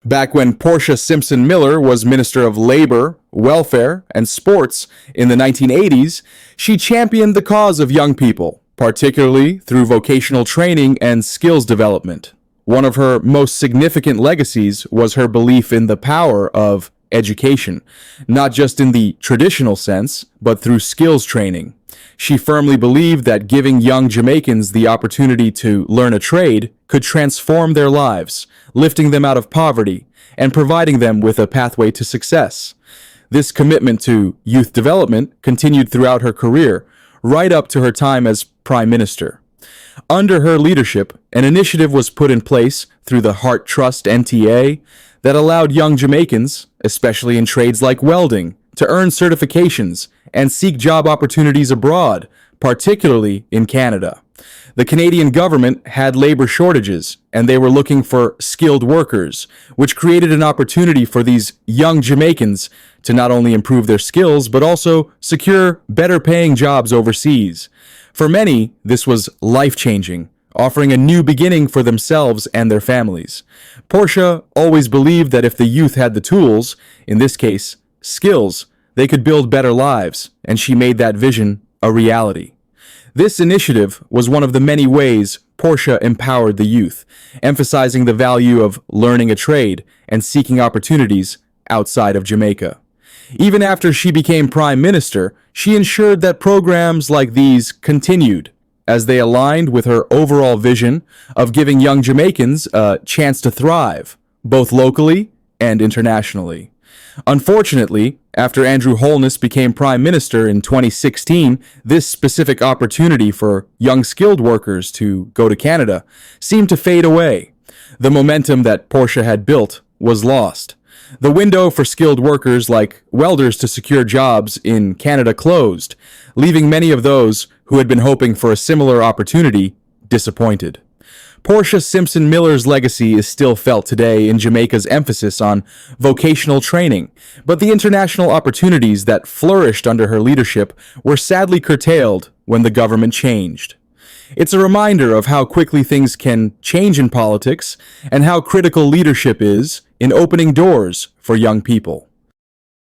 Back when Portia Simpson Miller was Minister of Labor, Welfare, and Sports in the 1980s, she championed the cause of young people, particularly through vocational training and skills development. One of her most significant legacies was her belief in the power of education, not just in the traditional sense, but through skills training. She firmly believed that giving young Jamaicans the opportunity to learn a trade could transform their lives, lifting them out of poverty and providing them with a pathway to success. This commitment to youth development continued throughout her career, right up to her time as Prime Minister. Under her leadership, an initiative was put in place through the Heart Trust NTA that allowed young Jamaicans, especially in trades like welding, to earn certifications and seek job opportunities abroad, particularly in Canada. The Canadian government had labor shortages, and they were looking for skilled workers, which created an opportunity for these young Jamaicans to not only improve their skills, but also secure better-paying jobs overseas. For many, this was life-changing, offering a new beginning for themselves and their families. Portia always believed that if the youth had the tools, in this case, skills, they could build better lives, and she made that vision a reality. This initiative was one of the many ways Portia empowered the youth, emphasizing the value of learning a trade and seeking opportunities outside of Jamaica. Even after she became Prime Minister, she ensured that programs like these continued, as they aligned with her overall vision of giving young Jamaicans a chance to thrive, both locally and internationally. Unfortunately, after Andrew Holness became Prime Minister in 2016, this specific opportunity for young skilled workers to go to Canada seemed to fade away. The momentum that Portia had built was lost. The window for skilled workers like welders to secure jobs in Canada closed, leaving many of those who had been hoping for a similar opportunity disappointed. Portia Simpson Miller's legacy is still felt today in Jamaica's emphasis on vocational training, but the international opportunities that flourished under her leadership were sadly curtailed when the government changed. It's a reminder of how quickly things can change in politics and how critical leadership is in opening doors for young people.